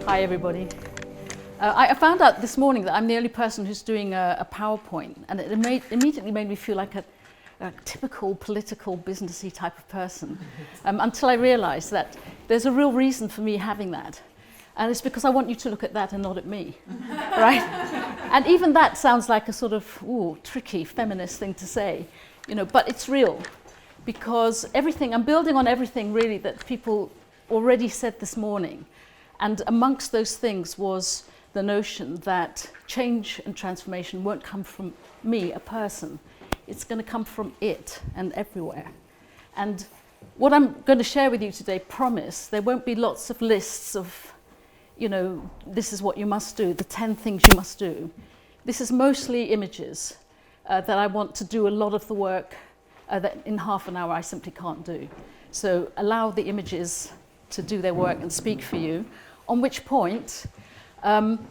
Hi, everybody. I found out this morning that I'm the only person who's doing a PowerPoint, and it immediately made me feel like a typical political, businessy type of person, until I realized that there's a real reason for me having that. And it's because I want you to look at that and not at me, right? And even that sounds like a sort of tricky feminist thing to say, but it's real. Because I'm building on everything really that people already said this morning. And amongst those things was the notion that change and transformation won't come from me, a person. It's going to come from it and everywhere. And what I'm going to share with you today, promise, there won't be lots of lists of, this is what you must do, the 10 things you must do. This is mostly images that I want to do a lot of the work that in half an hour I simply can't do. So allow the images to do their work and speak for you, on which point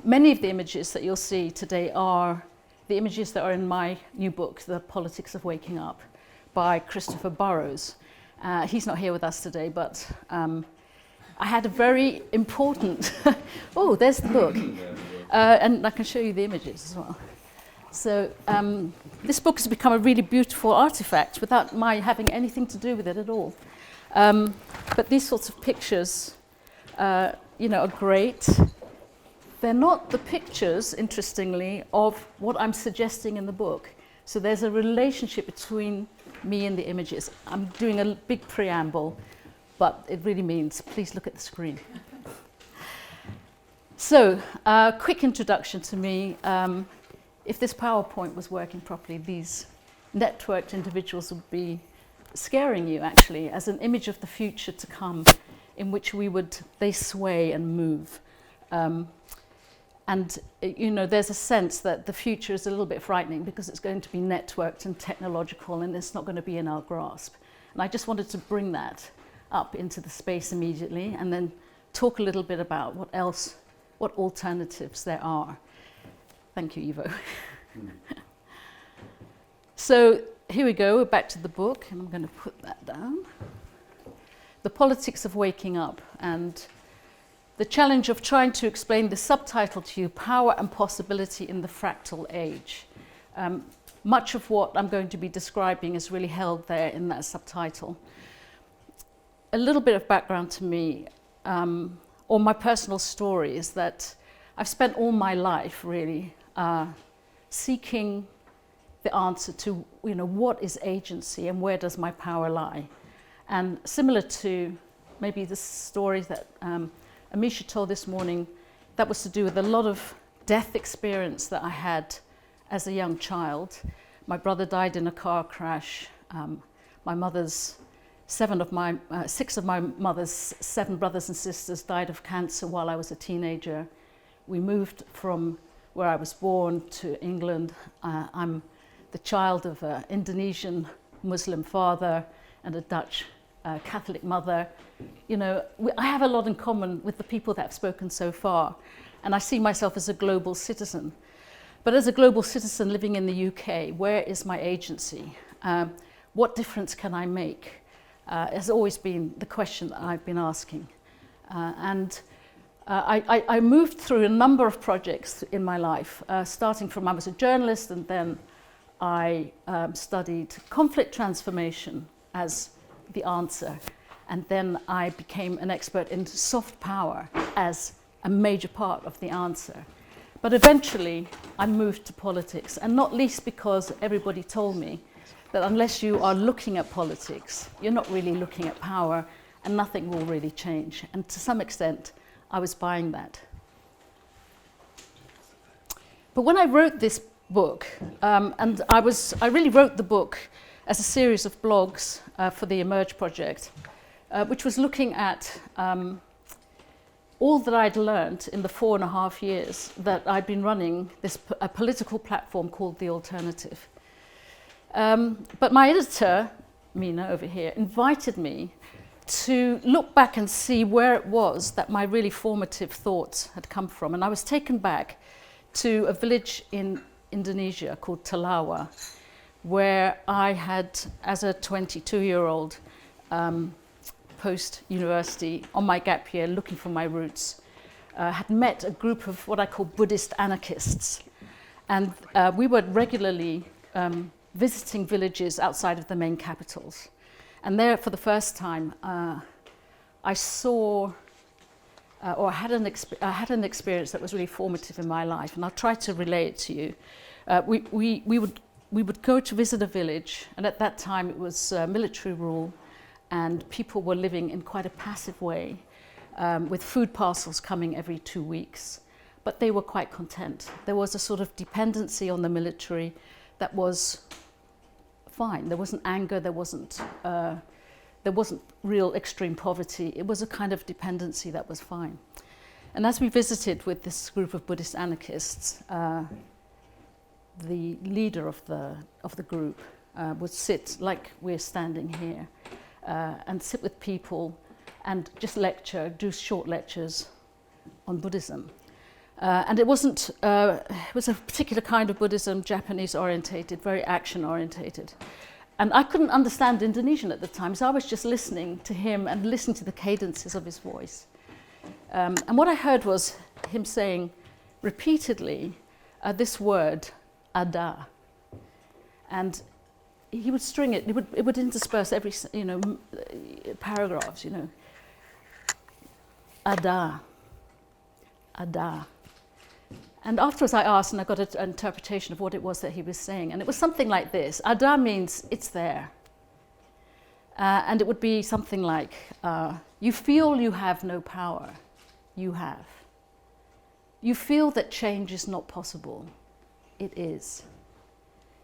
many of the images that you'll see today are the images that are in my new book, The Politics of Waking Up, by Christopher Burrows. He's not here with us today, but I had a very important, there's the book, and I can show you the images as well. So this book has become a really beautiful artifact without my having anything to do with it at all. But these sorts of pictures, are great. They're not the pictures, interestingly, of what I'm suggesting in the book. So there's a relationship between me and the images. I'm doing a big preamble, but it really means please look at the screen. So, quick introduction to me. If this PowerPoint was working properly, these networked individuals would be scaring you, actually, as an image of the future to come, in which they sway and move. And there's a sense that the future is a little bit frightening because it's going to be networked and technological, and it's not going to be in our grasp. And I just wanted to bring that up into the space immediately, and then talk a little bit about what alternatives there are. Thank you, Ivo. So here we go, we're back to the book, and I'm going to put that down. The Politics of Waking Up, and the challenge of trying to explain the subtitle to you, Power and Possibility in the Fractal Age. Much of what I'm going to be describing is really held there in that subtitle. A little bit of background to me, or my personal story, is that I've spent all my life really seeking the answer to, what is agency and where does my power lie? And similar to maybe the story that Amisha told this morning, that was to do with a lot of death experience that I had as a young child. My brother died in a car crash. Six of my mother's 7 brothers and sisters died of cancer while I was a teenager. We moved from where I was born to England. I'm the child of an Indonesian Muslim father and a Dutch Catholic mother. I have a lot in common with the people that have spoken so far, and I see myself as a global citizen. But as a global citizen living in the UK, where is my agency? What difference can I make? Has always been the question that I've been asking. I moved through a number of projects in my life, starting from I was a journalist, and then I studied conflict transformation as the answer. And then I became an expert in soft power as a major part of the answer. But eventually I moved to politics, and not least because everybody told me that unless you are looking at politics, you're not really looking at power, and nothing will really change. And to some extent, I was buying that. But when I wrote this book, and I really wrote the book as a series of blogs for the Emerge project, which was looking at all that I'd learned in the 4.5 years that I'd been running a political platform called The Alternative. But my editor, Mina over here, invited me to look back and see where it was that my really formative thoughts had come from. And I was taken back to a village in Indonesia called Talawa, where I had, as a 22-year-old, post-university, on my gap year, looking for my roots, had met a group of what I call Buddhist anarchists. And we were regularly visiting villages outside of the main capitals. And there, for the first time, I saw, or I had an experience that was really formative in my life, and I'll try to relay it to you. We would go to visit a village, and at that time it was military rule, and people were living in quite a passive way, with food parcels coming every 2 weeks. But they were quite content. There was a sort of dependency on the military that was fine. There wasn't anger, there wasn't real extreme poverty. It was a kind of dependency that was fine. And as we visited with this group of Buddhist anarchists, the leader of the group would sit like we're standing here, and sit with people and just lecture, do short lectures on Buddhism. And it was a particular kind of Buddhism, Japanese orientated, very action orientated. And I couldn't understand Indonesian at the time, so I was just listening to him and listening to the cadences of his voice. And what I heard was him saying repeatedly this word, ada. And he would string it, it would intersperse every, paragraphs, Ada, ada. And afterwards I asked, and I got an interpretation of what it was that he was saying. And it was something like this. Ada means it's there. And it would be something like, you feel you have no power. You have. You feel that change is not possible. It is.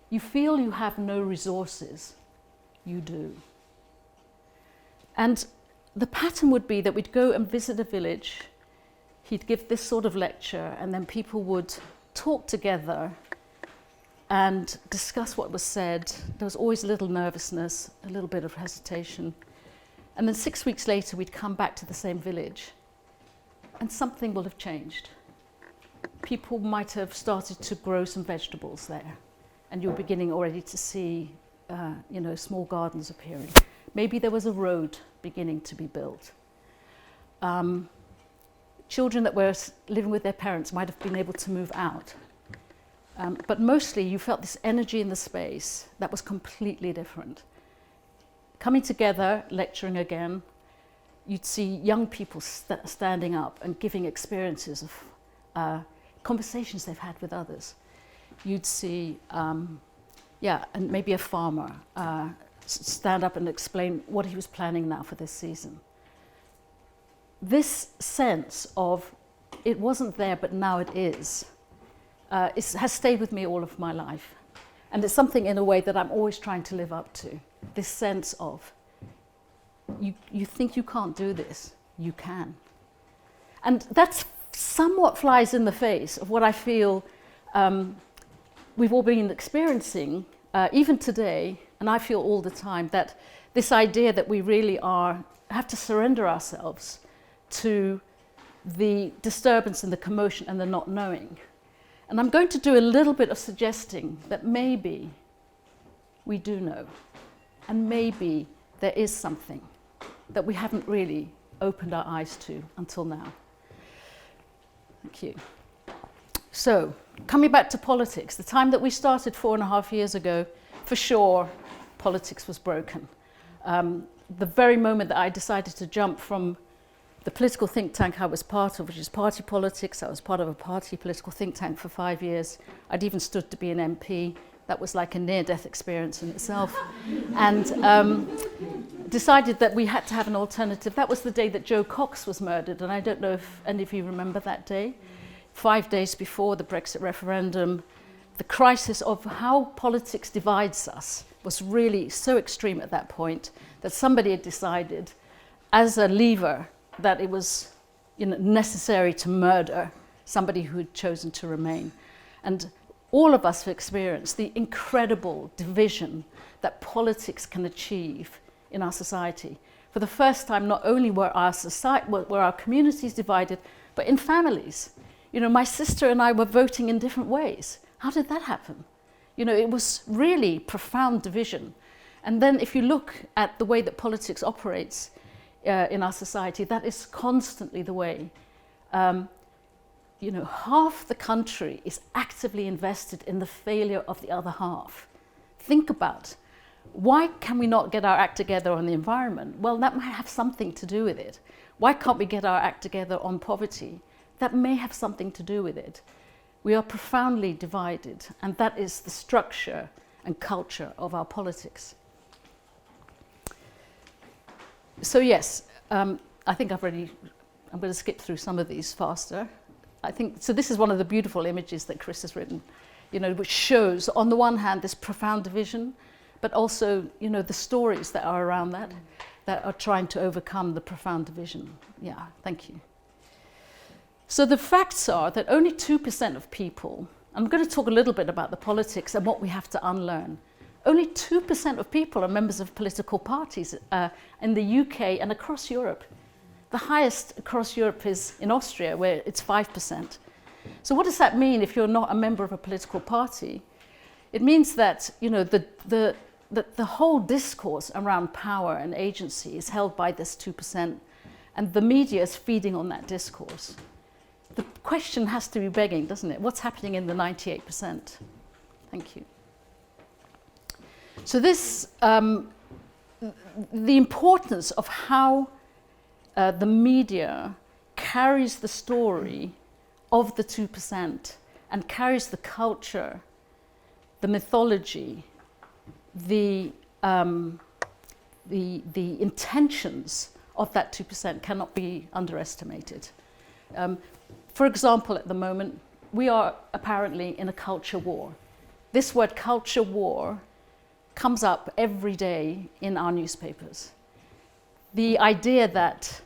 You feel you have no resources. You do. And the pattern would be that we'd go and visit a village. He'd give this sort of lecture, and then people would talk together and discuss what was said. There was always a little nervousness, a little bit of hesitation. And then 6 weeks later, we'd come back to the same village, and something will have changed. People might have started to grow some vegetables there, and you're beginning already to see, small gardens appearing. Maybe there was a road beginning to be built. Children that were living with their parents might have been able to move out. But mostly you felt this energy in the space that was completely different. Coming together, lecturing again, you'd see young people standing up and giving experiences of conversations they've had with others. You'd see, and maybe a farmer stand up and explain what he was planning now for this season. This sense of it wasn't there, but now it is, has stayed with me all of my life. And it's something in a way that I'm always trying to live up to. This sense of, you think you can't do this, you can. And that somewhat flies in the face of what I feel we've all been experiencing, even today, and I feel all the time, that this idea that we really have to surrender ourselves to the disturbance and the commotion and the not knowing. And I'm going to do a little bit of suggesting that maybe we do know, and maybe there is something that we haven't really opened our eyes to until now. Thank you. So, coming back to politics, the time that we started 4.5 years ago, for sure, politics was broken. The very moment that I decided to jump from the political think tank I was part of, which is party politics. I was part of a party political think tank for 5 years. I'd even stood to be an MP. That was like a near-death experience in itself. And decided that we had to have an alternative. That was the day that Joe Cox was murdered, and I don't know if any of you remember that day. 5 days before the Brexit referendum, the crisis of how politics divides us was really so extreme at that point that somebody had decided, as a lever, that it was necessary to murder somebody who had chosen to remain. And all of us have experienced the incredible division that politics can achieve in our society. For the first time, not only were our communities divided, but in families. My sister and I were voting in different ways. How did that happen? It was really profound division. And then if you look at the way that politics operates in our society, that is constantly the way. half the country is actively invested in the failure of the other half. Think about, why can we not get our act together on the environment? Well, that might have something to do with it. Why can't we get our act together on poverty? That may have something to do with it. We are profoundly divided, and that is the structure and culture of our politics. So yes, I think I'm going to skip through some of these faster. So this is one of the beautiful images that Chris has written, which shows, on the one hand, this profound division, but also, the stories that are around that are trying to overcome the profound division. Yeah, thank you. So the facts are that only 2% of people, I'm going to talk a little bit about the politics and what we have to unlearn. Only 2% of people are members of political parties in the UK and across Europe. The highest across Europe is in Austria, where it's 5%. So what does that mean if you're not a member of a political party? It means that the whole discourse around power and agency is held by this 2%, and the media is feeding on that discourse. The question has to be begging, doesn't it? What's happening in the 98%? Thank you. So this, the importance of how the media carries the story of the 2% and carries the culture, the mythology, the intentions of that 2% cannot be underestimated. For example, at the moment, we are apparently in a culture war. This word culture war comes up every day in our newspapers. The idea that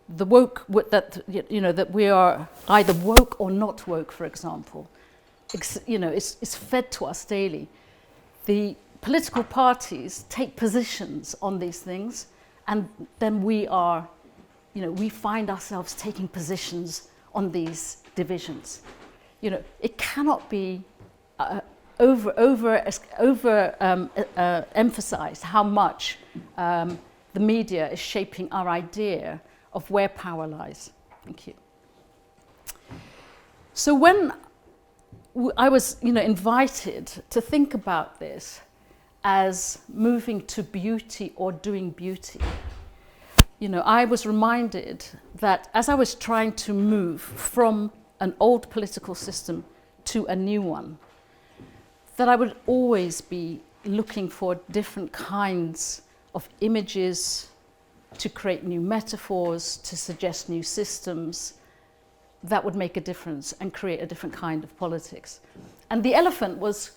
the woke, that we are either woke or not woke, for example, is fed to us daily. The political parties take positions on these things, and then we find ourselves taking positions on these divisions. It cannot be emphasized how much the media is shaping our idea of where power lies. Thank you. So when I was invited to think about this as moving to beauty or doing beauty, I was reminded that as I was trying to move from an old political system to a new one, that I would always be looking for different kinds of images to create new metaphors, to suggest new systems that would make a difference and create a different kind of politics. And the elephant was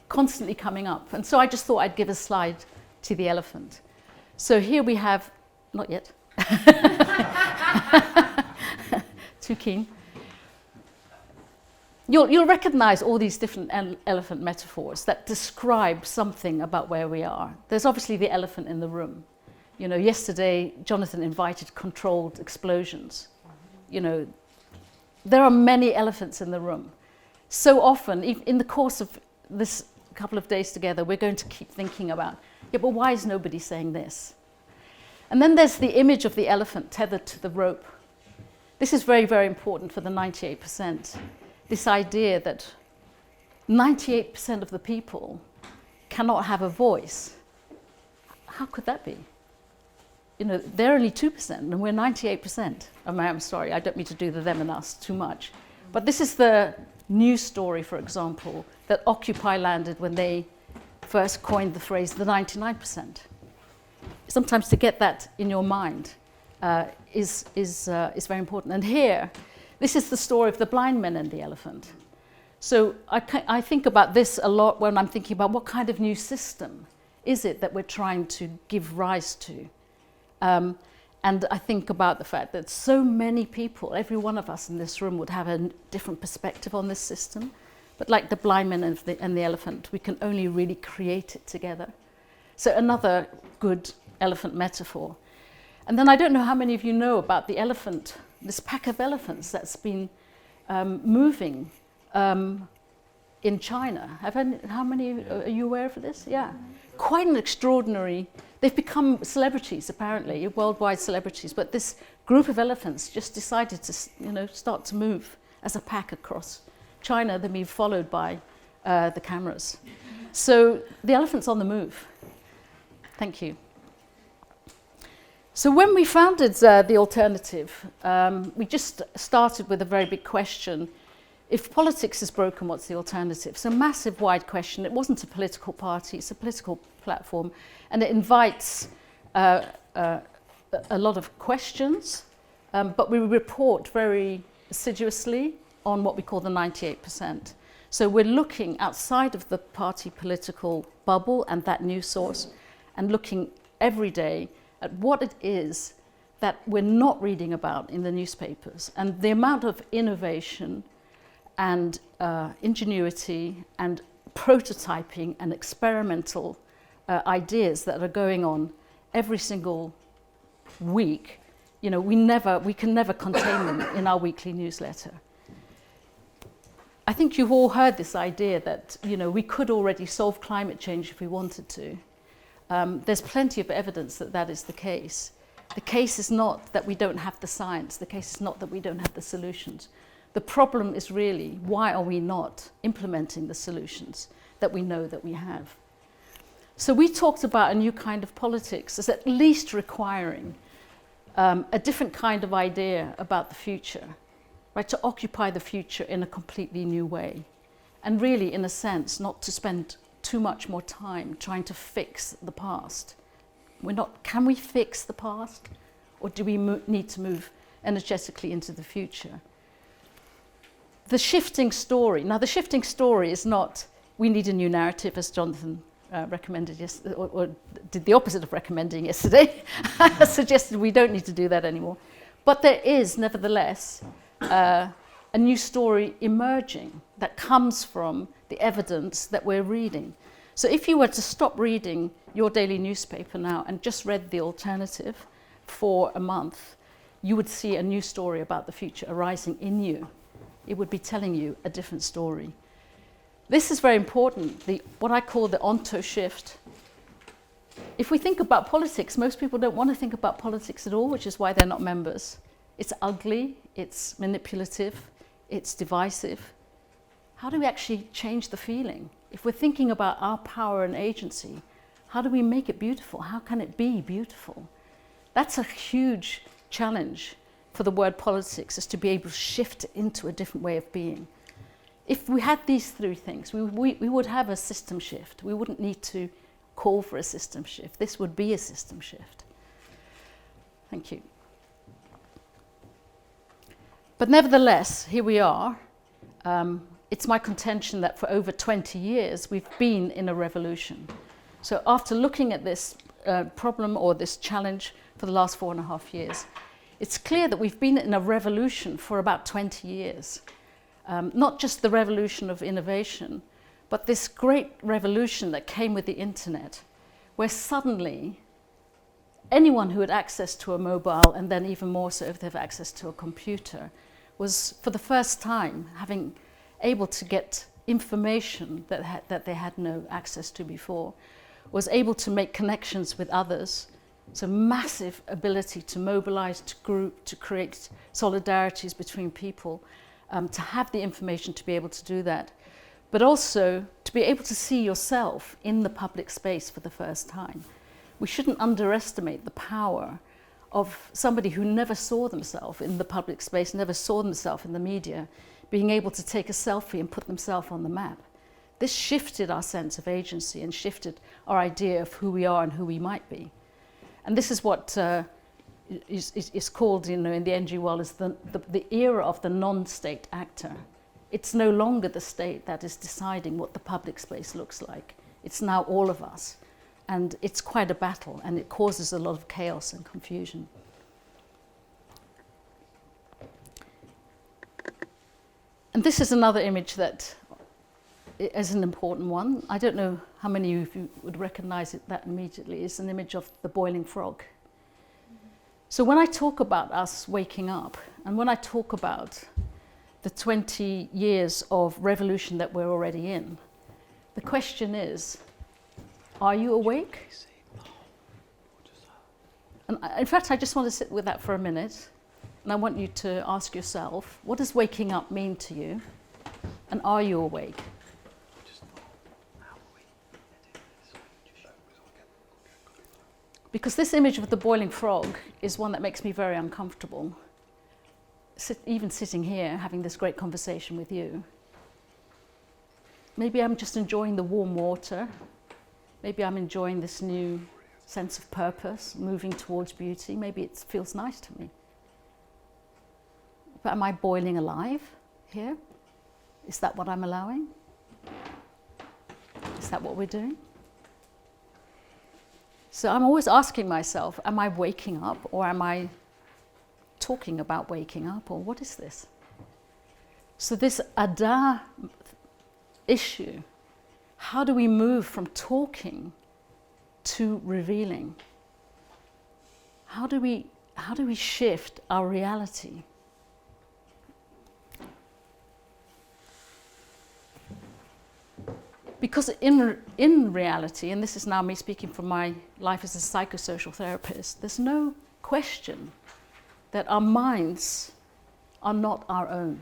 constantly coming up. And so I just thought I'd give a slide to the elephant. So here we have, not yet, too keen. You'll recognize all these different elephant metaphors that describe something about where we are. There's obviously the elephant in the room. Yesterday, Jonathan invited controlled explosions. There are many elephants in the room. So often, in the course of this couple of days together, we're going to keep thinking about, but why is nobody saying this? And then there's the image of the elephant tethered to the rope. This is very, very important for the 98%. This idea that 98% of the people cannot have a voice. How could that be? They're only 2% and we're 98%. I'm sorry, I don't mean to do the them and us too much. But this is the news story, for example, that Occupy landed when they first coined the phrase the 99%. Sometimes to get that in your mind is very important. And here, this is the story of the blind men and the elephant. So I think about this a lot when I'm thinking about what kind of new system is it that we're trying to give rise to. And I think about the fact that so many people, every one of us in this room would have a different perspective on this system. But like the blind man and the elephant, we can only really create it together. So another good elephant metaphor. And then I don't know how many of you know about the elephant, this pack of elephants that's been moving in China. How many are you aware of this? Yeah. Quite an extraordinary, they've become celebrities apparently, worldwide celebrities, but this group of elephants just decided to start to move as a pack across China, then being followed by the cameras. So the elephant's on the move. Thank you. So when we founded The Alternative, we just started with a very big question. If politics is broken, what's the alternative? It's a massive, wide question. It wasn't a political party, it's a political platform, and it invites a lot of questions, but we report very assiduously on what we call the 98%. So we're looking outside of the party political bubble and that news source, and looking every day at what it is that we're not reading about in the newspapers, and the amount of innovation and ingenuity and prototyping and experimental ideas that are going on every single week. You know, we can never contain them in our weekly newsletter. I think you've all heard this idea that, you know, we could already solve climate change if we wanted to. There's plenty of evidence that that is the case. The case is not that we don't have the science. The case is not that we don't have the solutions. The problem is really, why are we not implementing the solutions that we know that we have? So we talked about a new kind of politics as at least requiring a different kind of idea about the future, right? To occupy the future in a completely new way. And really, in a sense, not to spend too much more time trying to fix the past. Can we fix the past? Or do we need to move energetically into the future? The shifting story. Now, the shifting story is not, we need a new narrative, as Jonathan recommended yesterday, or did the opposite of recommending yesterday, suggested we don't need to do that anymore. But there is, nevertheless, a new story emerging that comes from the evidence that we're reading. So if you were to stop reading your daily newspaper now and just read The Alternative for a month, you would see a new story about the future arising in you. It would be telling you a different story. This is very important, what I call the onto shift. If we think about politics, most people don't want to think about politics at all, which is why they're not members. It's ugly, it's manipulative, it's divisive. How do we actually change the feeling? If we're thinking about our power and agency, how do we make it beautiful? How can it be beautiful? That's a huge challenge for the word politics, is to be able to shift it into a different way of being. If we had these three things, we would have a system shift. We wouldn't need to call for a system shift. This would be a system shift. Thank you. But nevertheless, here we are. It's my contention that for over 20 years, we've been in a revolution. So after looking at this problem or this challenge for the last 4.5 years, it's clear that we've been in a revolution for about 20 years. Not just the revolution of innovation, but this great revolution that came with the internet, where suddenly anyone who had access to a mobile, and then even more so if they have access to a computer, was for the first time having able to get information that they had no access to before, was able to make connections with others. So massive ability to mobilize, to group, to create solidarities between people, to have the information to be able to do that, but also to be able to see yourself in the public space for the first time. We shouldn't underestimate the power of somebody who never saw themselves in the public space, never saw themselves in the media, being able to take a selfie and put themselves on the map. This shifted our sense of agency and shifted our idea of who we are and who we might be. And this is what is called, in the NGO world, is the era of the non-state actor. It's no longer the state that is deciding what the public space looks like. It's now all of us. And it's quite a battle, and it causes a lot of chaos and confusion. And this is another image that is an important one. I don't know how many of you would recognize that immediately. It's an image of the boiling frog. So when I talk about us waking up, and when I talk about the 20 years of revolution that we're already in, the question is, are you awake? And in fact, I just want to sit with that for a minute. and I want you to ask yourself, what does waking up mean to you? And are you awake? Because this image of the boiling frog is one that makes me very uncomfortable. Even sitting here, having this great conversation with you. Maybe I'm just enjoying the warm water. Maybe I'm enjoying this new sense of purpose, moving towards beauty. Maybe it feels nice to me. But am I boiling alive here? Is that what I'm allowing? Is that what we're doing? So I'm always asking myself, am I waking up, or am I talking about waking up, or what is this? So this Ada issue, how do we move from talking to revealing? How do we shift our reality? Because in reality, and this is now me speaking from my life as a psychosocial therapist, there's no question that our minds are not our own.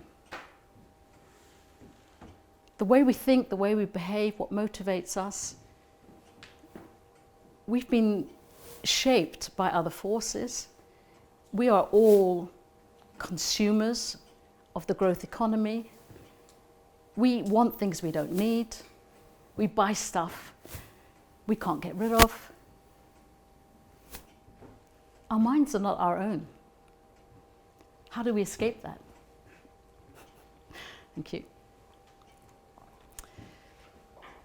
The way we think, the way we behave, what motivates us, we've been shaped by other forces. We are all consumers of the growth economy. We want things we don't need. We buy stuff we can't get rid of. Our minds are not our own. How do we escape that? Thank you.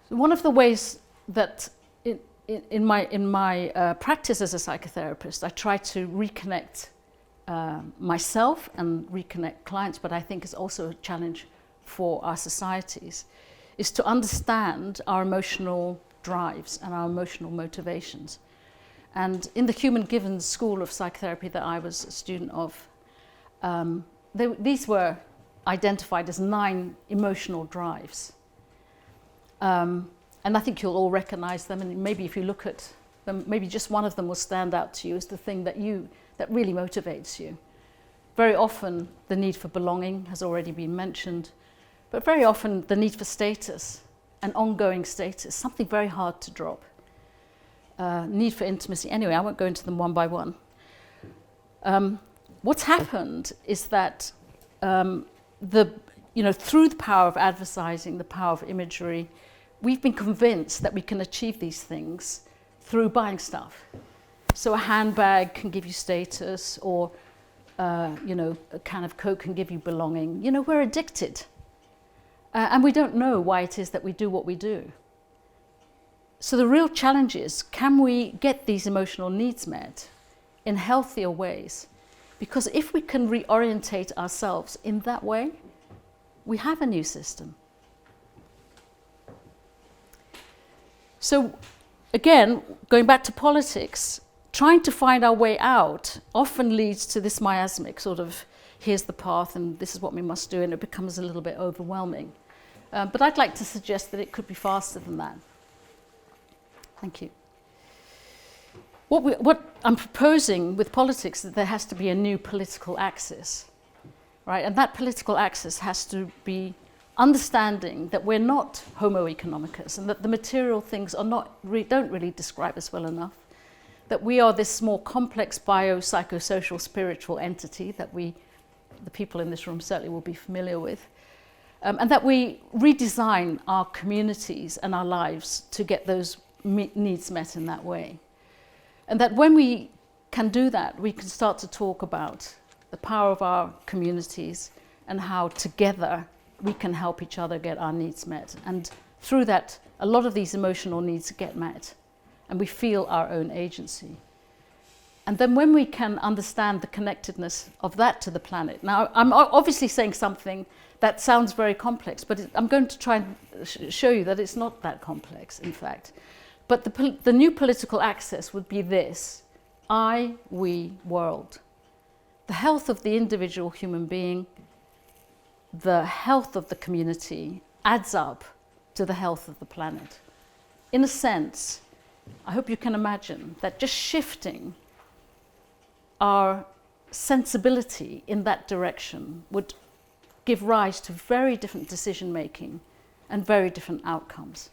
So one of the ways that in my practice as a psychotherapist, I try to reconnect myself and reconnect clients, but I think it's also a challenge for our societies, is to understand our emotional drives and our emotional motivations. And in the Human Givens School of Psychotherapy that I was a student of, these were identified as 9 emotional drives. And I think you'll all recognize them, and maybe if you look at them, maybe just one of them will stand out to you as the thing that really motivates you. Very often the need for belonging has already been mentioned, but very often the need for status, an ongoing status, something very hard to drop. Need for intimacy. Anyway, I won't go into them one by one. What's happened is that through the power of advertising, the power of imagery, we've been convinced that we can achieve these things through buying stuff. So a handbag can give you status, or a can of Coke can give you belonging. We're addicted. And we don't know why it is that we do what we do. So the real challenge is, can we get these emotional needs met in healthier ways? Because if we can reorientate ourselves in that way, we have a new system. So again, going back to politics, trying to find our way out often leads to this miasmic sort of, here's the path and this is what we must do, and it becomes a little bit overwhelming. But I'd like to suggest that it could be faster than that. Thank you. What I'm proposing with politics is that there has to be a new political axis, right? And that political axis has to be understanding that we're not homo economicus, and that the material things are don't really describe us well enough, that we are this more complex bio-psychosocial spiritual entity that the people in this room certainly will be familiar with, and that we redesign our communities and our lives to get those needs met in that way. And that when we can do that, we can start to talk about the power of our communities and how together we can help each other get our needs met. And through that, a lot of these emotional needs get met, and we feel our own agency. And then when we can understand the connectedness of that to the planet. Now, I'm obviously saying something that sounds very complex, but I'm going to try and show you that it's not that complex, in fact. But the new political access would be this: I, we, world. The health of the individual human being, the health of the community adds up to the health of the planet. In a sense, I hope you can imagine that just shifting our sensibility in that direction would give rise to very different decision making and very different outcomes.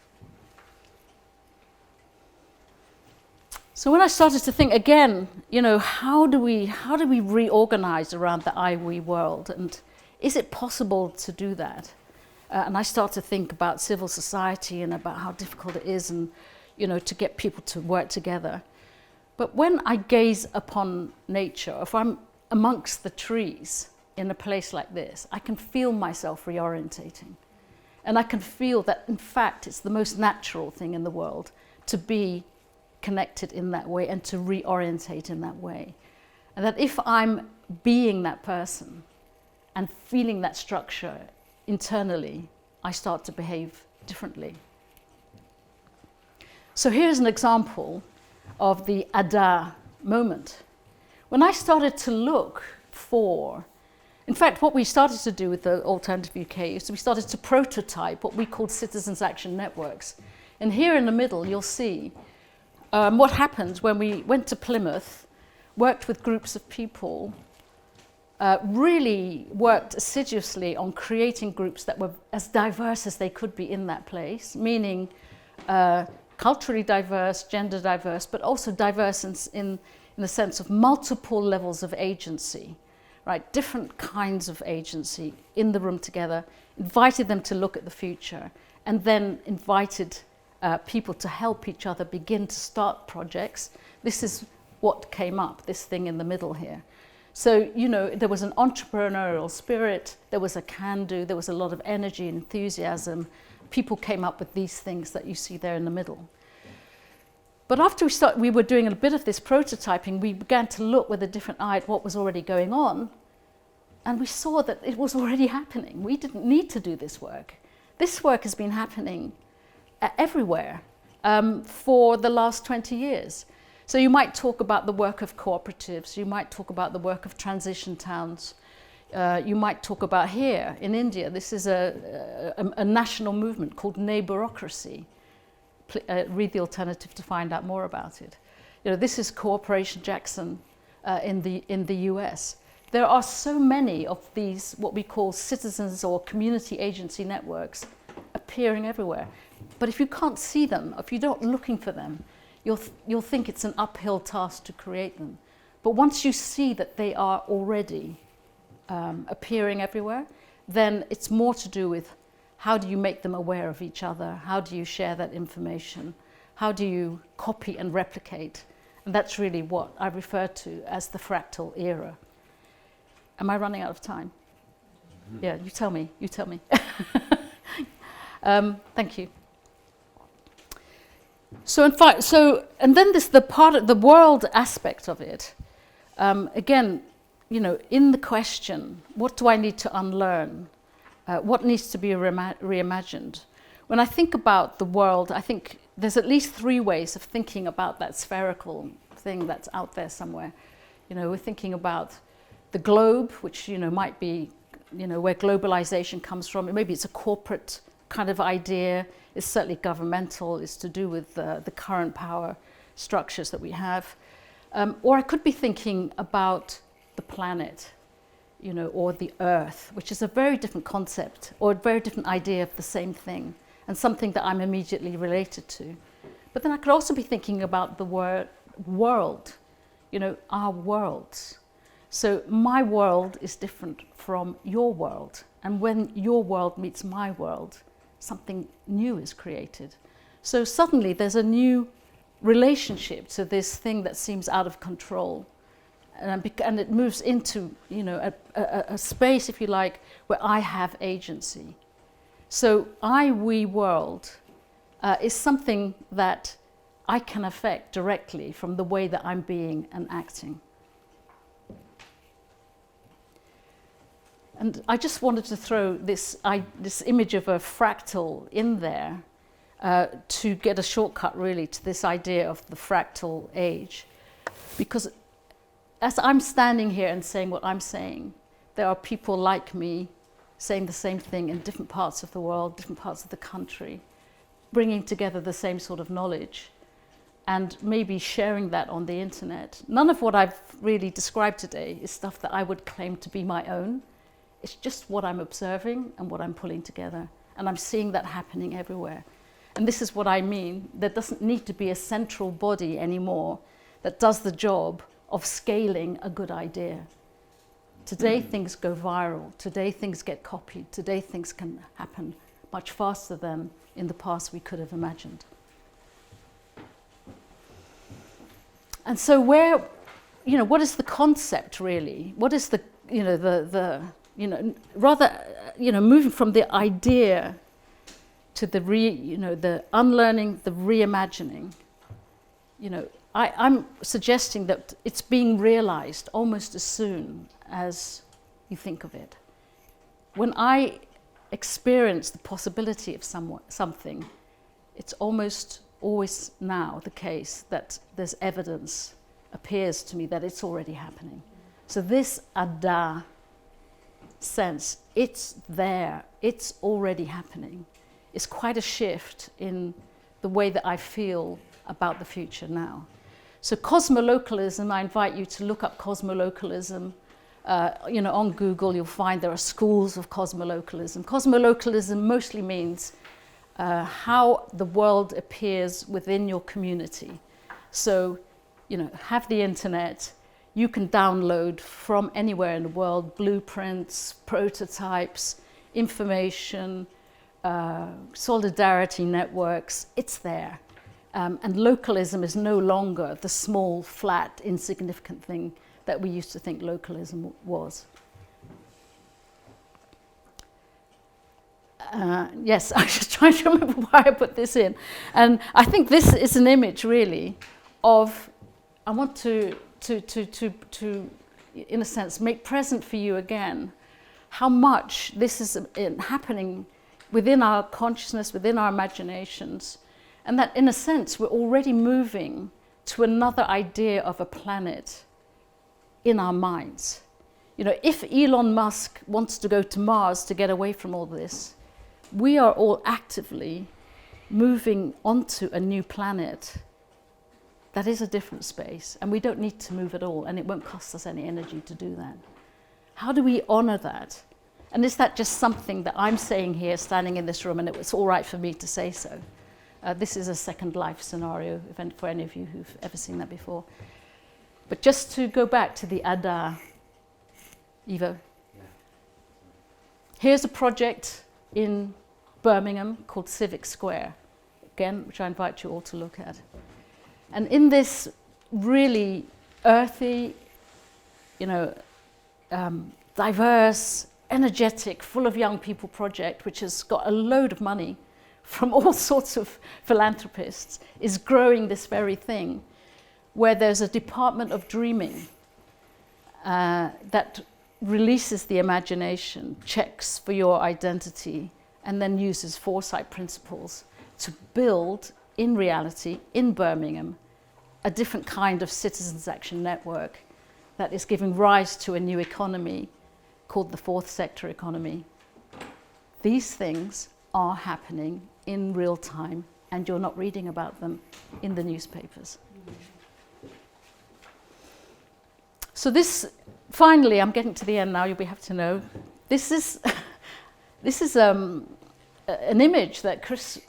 So when I started to think again, how do we reorganize around the I-we world, and is it possible to do that? And I started to think about civil society and about how difficult it is, and to get people to work together. But when I gaze upon nature, if I'm amongst the trees in a place like this, I can feel myself reorientating. And I can feel that, in fact, it's the most natural thing in the world to be connected in that way and to reorientate in that way. And that if I'm being that person and feeling that structure internally, I start to behave differently. So here's an example of the Ada moment. When I started to look for, in fact, what we started to do with the Alternative UK is we started to prototype what we called citizens' action networks. And here in the middle, you'll see what happened when we went to Plymouth, worked with groups of people, really worked assiduously on creating groups that were as diverse as they could be in that place, meaning culturally diverse, gender diverse, but also diverse in the sense of multiple levels of agency, right? Different kinds of agency in the room together, invited them to look at the future, and then invited people to help each other begin to start projects. This is what came up, this thing in the middle here. So, there was an entrepreneurial spirit, there was a can-do, there was a lot of energy and enthusiasm. People came up with these things that you see there in the middle. But after we were doing a bit of this prototyping, we began to look with a different eye at what was already going on, and we saw that it was already happening. We didn't need to do this work. This work has been happening everywhere for the last 20 years. So you might talk about the work of cooperatives, you might talk about the work of transition towns, you might talk about here in India, this is a national movement called neighborocracy. Read the Alternative to find out more about it. This is Cooperation Jackson in the US. There are so many of these, what we call citizens or community agency networks, appearing everywhere. But if you can't see them, if you're not looking for them, you'll think it's an uphill task to create them. But once you see that they are already appearing everywhere, then it's more to do with how do you make them aware of each other? How do you share that information? How do you copy and replicate? And that's really what I refer to as the fractal era. Am I running out of time? Mm-hmm. Yeah, you tell me. Thank you. So in fact, and then there's the world aspect of it. Again, in the question, what do I need to unlearn? What needs to be reimagined? When I think about the world, I think there's at least three ways of thinking about that spherical thing that's out there somewhere. We're thinking about the globe, which might be where globalization comes from. Maybe it's a corporate kind of idea. It's certainly governmental. It's to do with the current power structures that we have. Or I could be thinking about the planet, or the earth, which is a very different concept or a very different idea of the same thing, and something that I'm immediately related to. But then I could also be thinking about the word world, our worlds. So my world is different from your world, and when your world meets my world, something new is created. So suddenly there's a new relationship to this thing that seems out of control. And it moves into, a space, if you like, where I have agency. So we world is something that I can affect directly from the way that I'm being and acting. And I just wanted to throw this image of a fractal in there to get a shortcut really to this idea of the fractal age. Because as I'm standing here and saying what I'm saying, there are people like me saying the same thing in different parts of the world, different parts of the country, bringing together the same sort of knowledge. and maybe sharing that on the internet. None of what I've really described today is stuff that I would claim to be my own. It's just what I'm observing and what I'm pulling together. And I'm seeing that happening everywhere. And this is what I mean. There doesn't need to be a central body anymore that does the job of scaling a good idea. Today things go viral. Today things get copied. Today things can happen much faster than in the past we could have imagined. And so where, what is the concept really? What is the moving from the idea to the unlearning, the reimagining. I'm suggesting that it's being realized almost as soon as you think of it. When I experience the possibility of something, it's almost always now the case that there's evidence appears to me that it's already happening. So this Ada sense, it's there, it's already happening, is quite a shift in the way that I feel about the future now. So cosmolocalism, I invite you to look up cosmolocalism. On Google you'll find there are schools of cosmolocalism. Cosmolocalism mostly means how the world appears within your community. So, have the internet, you can download from anywhere in the world blueprints, prototypes, information, solidarity networks, it's there. And localism is no longer the small, flat, insignificant thing that we used to think localism was. Yes, I was just trying to remember why I put this in. And I think this is an image really of, I want to in a sense, make present for you again how much this is happening within our consciousness, within our imaginations, and that in a sense we're already moving to another idea of a planet in our minds. If Elon Musk wants to go to Mars to get away from all this, we are all actively moving onto a new planet that is a different space, and we don't need to move at all, and it won't cost us any energy to do that. How do we honor that? And is that just something that I'm saying here, standing in this room, and it's all right for me to say so? This is a Second Life scenario event for any of you who've ever seen that before. But just to go back to the Ada, Ivo. Yeah. Here's a project in Birmingham called Civic Square, again, which I invite you all to look at. And in this really earthy, diverse, energetic, full of young people project, which has got a load of money from all sorts of philanthropists, is growing this very thing, where there's a department of dreaming that releases the imagination, checks for your identity, and then uses foresight principles to build, in reality, in Birmingham, a different kind of citizens' action network that is giving rise to a new economy called the fourth sector economy. These things are happening in real time, and you're not reading about them in the newspapers. So this, finally, I'm getting to the end now, you'll have to know, this is an image that Chris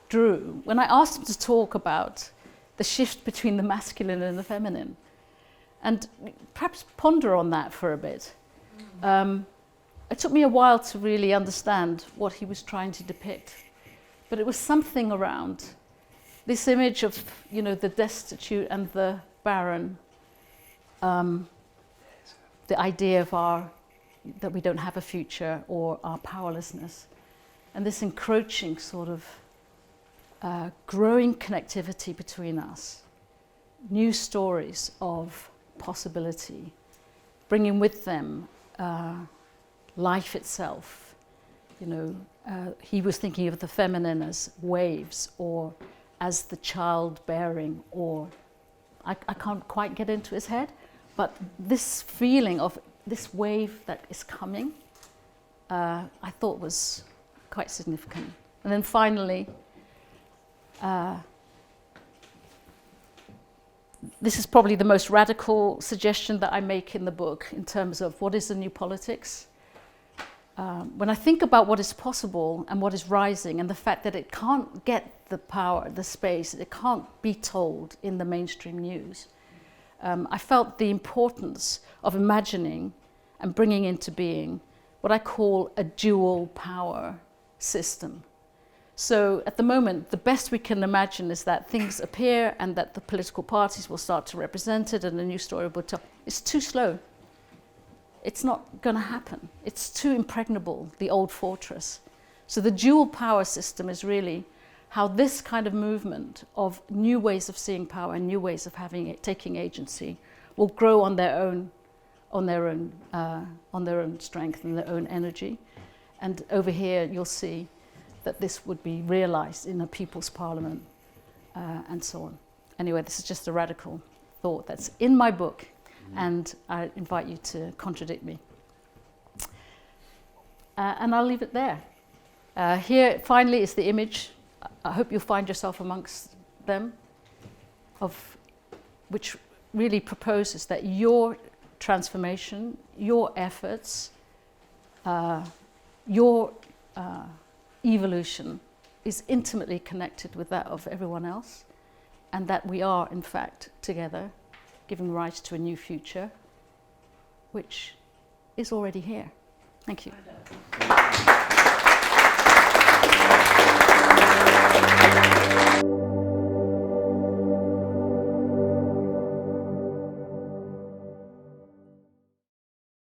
drew when I asked him to talk about the shift between the masculine and the feminine, and perhaps ponder on that for a bit. It took me a while to really understand what he was trying to depict, but it was something around this image of, the destitute and the barren, the idea of that we don't have a future, or our powerlessness, and this encroaching sort of growing connectivity between us, new stories of possibility, bringing with them life itself. He was thinking of the feminine as waves, or as the childbearing, or I can't quite get into his head, but this feeling of this wave that is coming, I thought was quite significant. And then finally, this is probably the most radical suggestion that I make in the book in terms of what is the new politics. When I think about what is possible and what is rising and the fact that it can't get the power, the space, it can't be told in the mainstream news, I felt the importance of imagining and bringing into being what I call a dual power system. So at the moment, the best we can imagine is that things appear and that the political parties will start to represent it and a new story will tell. It's too slow. It's not going to happen. It's too impregnable, the old fortress. So the dual power system is really how this kind of movement of new ways of seeing power and new ways of having it, taking agency, will grow on their own strength and their own energy. And over here, you'll see that this would be realized in a people's parliament, and so on. Anyway, this is just a radical thought that's in my book, and I invite you to contradict me. And I'll leave it there. Here, finally, is the image. I hope you'll find yourself amongst them, of which really proposes that your transformation, your efforts, your evolution is intimately connected with that of everyone else, and that we are, in fact, together, giving rise to a new future, which is already here. Thank you.